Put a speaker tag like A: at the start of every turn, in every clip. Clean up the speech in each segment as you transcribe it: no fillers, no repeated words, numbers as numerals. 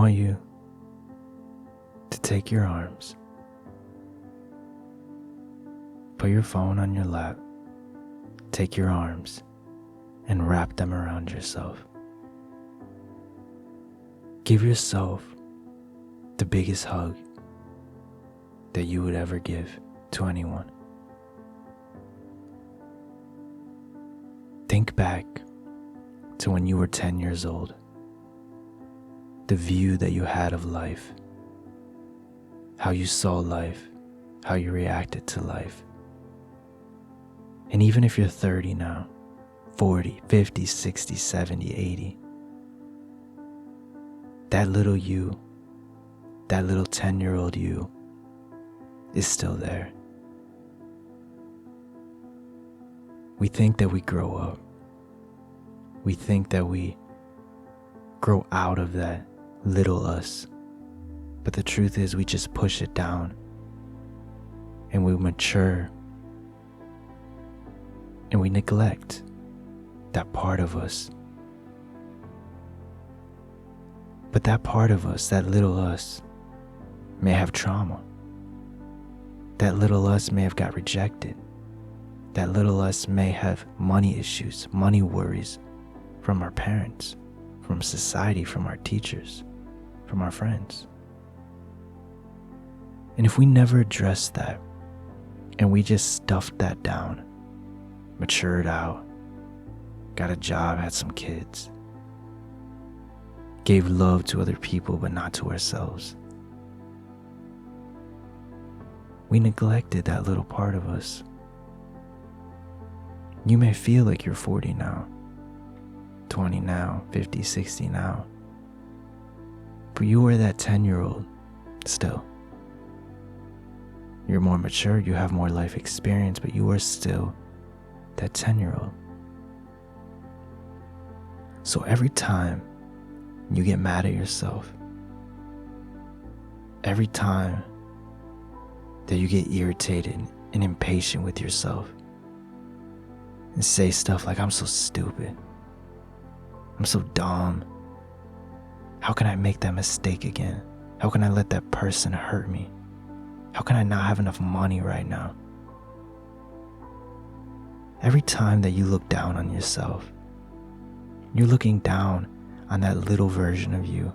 A: want you to take your arms, put your phone on your lap, take your arms and wrap them around yourself. Give yourself the biggest hug that you would ever give to anyone. Think back to when you were 10 years old, the view that you had of life, how you saw life, how you reacted to life. And even if you're 30 now, 40, 50, 60, 70, 80, that little you, that little 10-year-old you is still there. We think that we grow up. We think that we grow out of that little us. But the truth is we just push it down and we mature and we neglect that part of us. But that part of us, that little us, may have trauma. That little us may have got rejected. That little us may have money issues, money worries from our parents, from society, from our teachers, from our friends. And if we never address that and we just stuffed that down, matured out, got a job, had some kids, gave love to other people but not to ourselves, we neglected that little part of us. You may feel like you're 40 now, 20 now, 50, 60 now, but you are that 10-year-old still. You're more mature, you have more life experience, but you are still that 10-year-old. So every time you get mad at yourself, every time that you get irritated and impatient with yourself and say stuff like, I'm so stupid, I'm so dumb, how can I make that mistake again? How can I let that person hurt me? How can I not have enough money right now? Every time that you look down on yourself, you're looking down on that little version of you.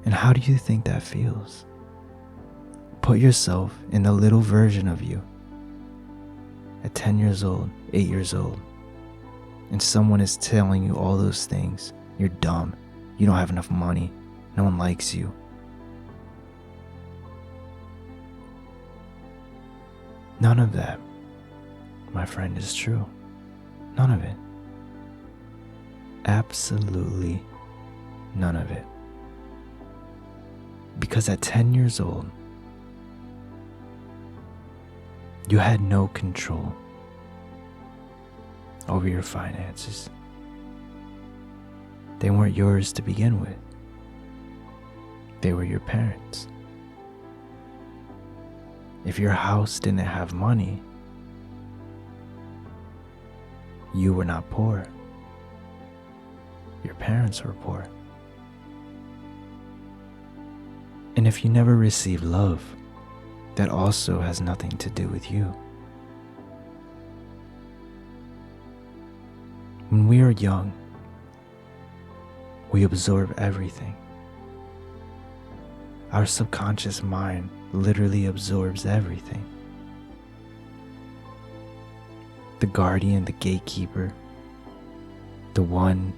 A: And how do you think that feels? Put yourself in the little version of you at 10 years old, 8 years old, and someone is telling you all those things. You're dumb. You don't have enough money. No one likes you. None of that, my friend, is true. None of it. Absolutely none of it. Because at 10 years old, you had no control over your finances. They weren't yours to begin with. They were your parents'. If your house didn't have money, you were not poor. Your parents were poor. And if you never received love, that also has nothing to do with you. When we are young, we absorb everything. Our subconscious mind literally absorbs everything. The guardian, the gatekeeper, the one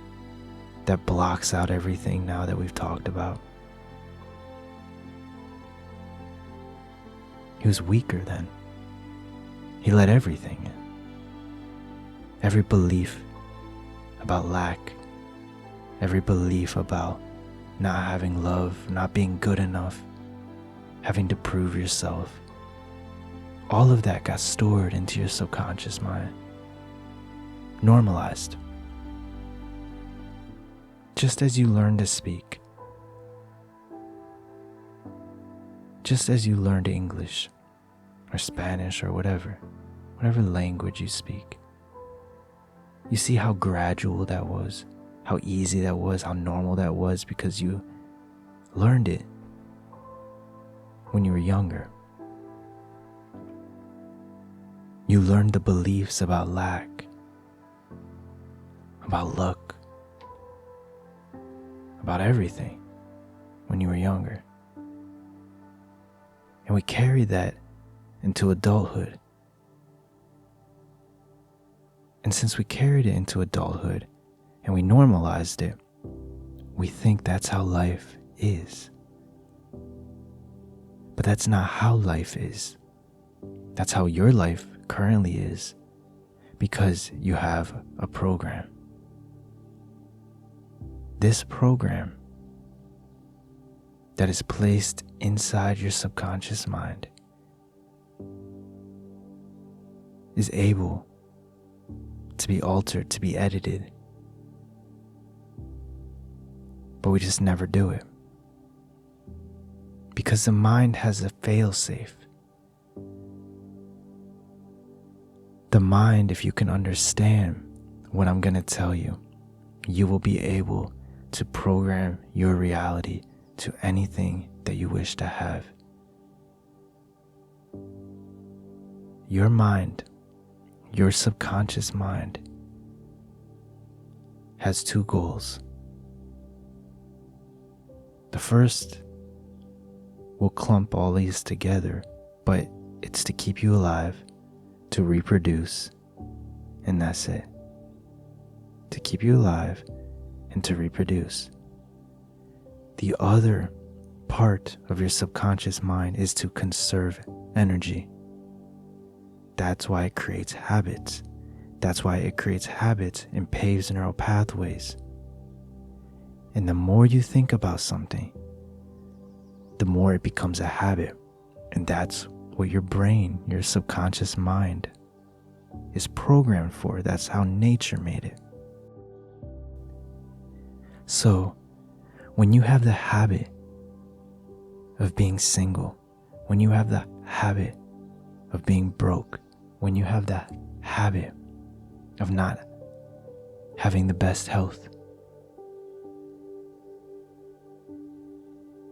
A: that blocks out everything now that we've talked about. He was weaker then. He let everything in. Every belief about lack, every belief about not having love, not being good enough, having to prove yourself. All of that got stored into your subconscious mind. Normalized. Just as you learn to speak, just as you learned English or Spanish or whatever language you speak, you see how gradual that was, how easy that was, how normal that was, because you learned it when you were younger. You learned the beliefs about lack, about luck, about everything when you were younger. And we carry that into adulthood. And since we carried it into adulthood and we normalized it, we think that's how life is. But that's not how life is. That's how your life currently is, because you have a program. This program that is placed inside your subconscious mind is able to be altered, to be edited. But we just never do it. Because the mind has a fail-safe. The mind, if you can understand what I'm going to tell you, you will be able to program your reality to anything that you wish to have. Your mind, your subconscious mind, has two goals. The first will clump all these together, but it's to keep you alive, to reproduce, and that's it. To keep you alive and to reproduce. The other part of your subconscious mind is to conserve energy. That's why it creates habits. That's why it creates habits and paves neural pathways. And the more you think about something, the more it becomes a habit. And that's what your brain, your subconscious mind, is programmed for. That's how nature made it. So, when you have the habit of being single, when you have the habit of being broke, when you have the habit of not having the best health,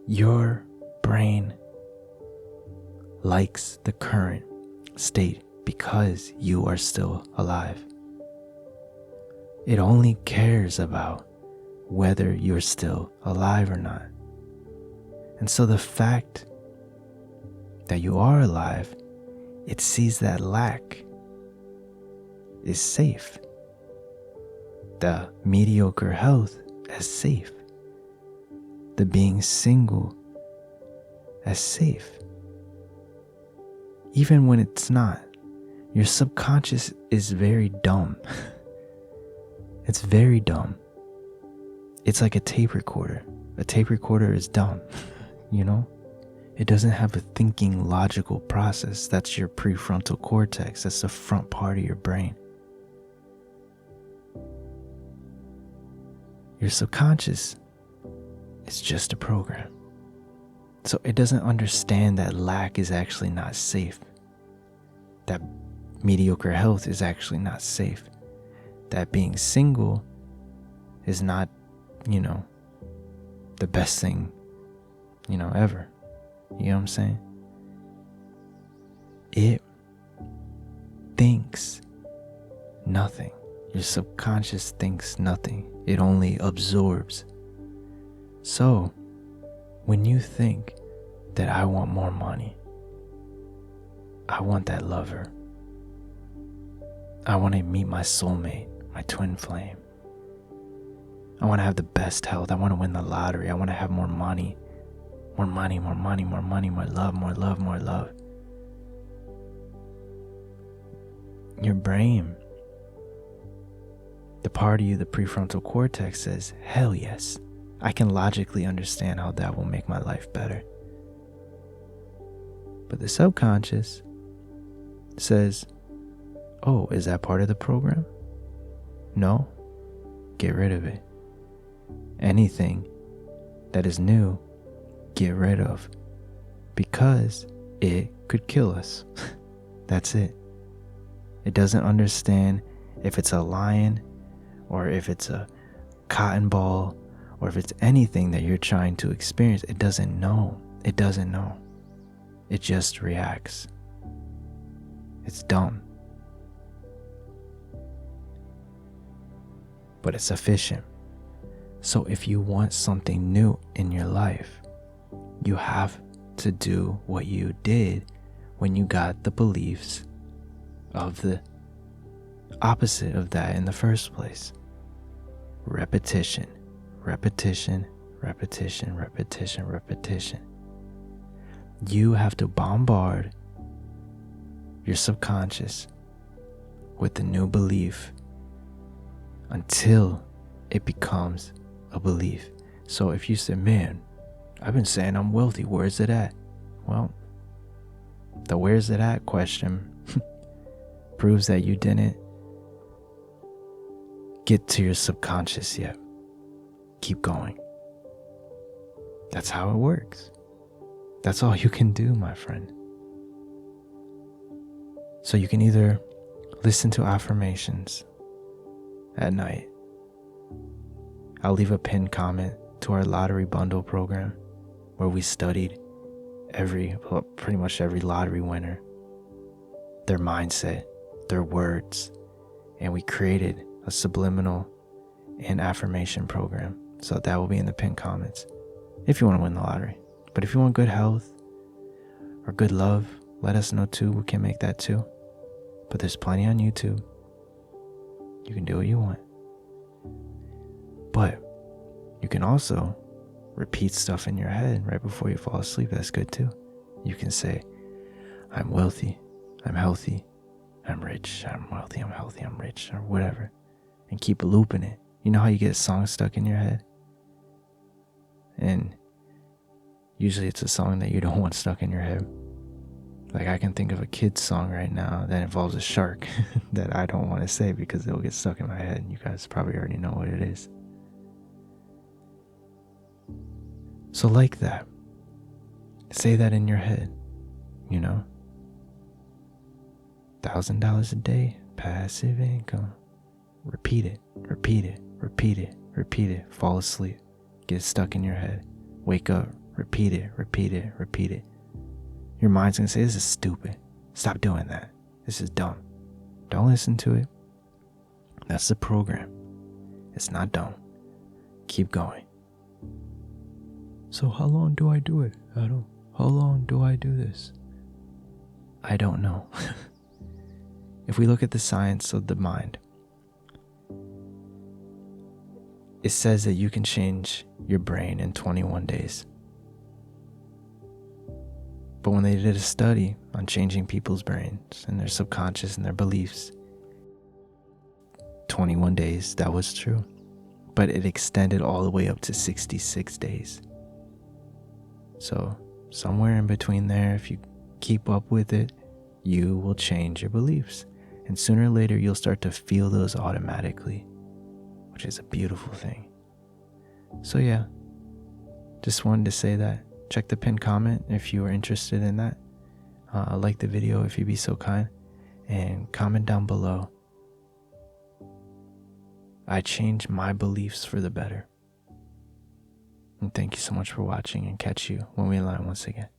A: your brain likes the current state because you are still alive. It only cares about whether you're still alive or not. And so the fact that you are alive, it sees that lack is safe. The mediocre health as safe. The being single as safe. Even when it's not. Your subconscious is very dumb. It's very dumb. It's like a tape recorder. A tape recorder is dumb, you know? It doesn't have a thinking logical process. That's your prefrontal cortex. That's the front part of your brain. Your subconscious is just a program. So it doesn't understand that lack is actually not safe. That mediocre health is actually not safe. That being single is not, the best thing, ever. You know what I'm saying? It thinks nothing. Your subconscious thinks nothing. It only absorbs. So, when you think that I want more money, I want that lover, I want to meet my soulmate, my twin flame, I want to have the best health, I want to win the lottery, I want to have more money, more money, more money, more money, more love, more love, more love. Your brain, the part of you, the prefrontal cortex, says, hell yes, I can logically understand how that will make my life better. But the subconscious says, oh, is that part of the program? No, get rid of it. Anything that is new, get rid of, because it could kill us. That's it. It doesn't understand if it's a lion or if it's a cotton ball or if it's anything that you're trying to experience, it doesn't know. It doesn't know. It just reacts. It's dumb. But it's efficient. So if you want something new in your life, you have to do what you did when you got the beliefs of the opposite of that in the first place. Repetition, repetition, repetition, repetition, repetition. You have to bombard your subconscious with the new belief until it becomes a belief. So if you say, man, I've been saying I'm wealthy, where's it at? Well, the where's it at question proves that you didn't get to your subconscious yet. Keep going. That's how it works. That's all you can do, my friend. So you can either listen to affirmations at night. I'll leave a pinned comment to our lottery bundle program where we studied pretty much every lottery winner, their mindset, their words, and we created a subliminal and affirmation program. So that will be in the pinned comments if you want to win the lottery. But if you want good health or good love, let us know too. We can make that too. But there's plenty on YouTube. You can do what you want. But you can also repeat stuff in your head right before you fall asleep. That's good too. You can say, I'm wealthy, I'm healthy, I'm rich, I'm wealthy, I'm healthy, I'm rich, or whatever. And keep looping it. You know how you get a song stuck in your head? And usually it's a song that you don't want stuck in your head. Like I can think of a kid's song right now that involves a shark that I don't want to say because it'll get stuck in my head. You guys probably already know what it is. So like that. Say that in your head, you know? $1,000 a day, passive income. Repeat it, repeat it, repeat it, repeat it. Fall asleep. Get stuck in your head. Wake up, repeat it, repeat it, repeat it. Your mind's gonna say, this is stupid. Stop doing that. This is dumb. Don't listen to it. That's the program. It's not dumb. Keep going. So how long do I do it, Adam? How long do I do this? I don't know. If we look at the science of the mind, it says that you can change your brain in 21 days. But when they did a study on changing people's brains and their subconscious and their beliefs, 21 days, that was true. But it extended all the way up to 66 days. So somewhere in between there, if you keep up with it, you will change your beliefs. And sooner or later, you'll start to feel those automatically, which is a beautiful thing. So yeah, just wanted to say that. Check the pinned comment if you are interested in that. Like the video if you'd be so kind. And comment down below. I changed my beliefs for the better. And thank you so much for watching, and catch you when we align once again.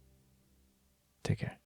A: Take care.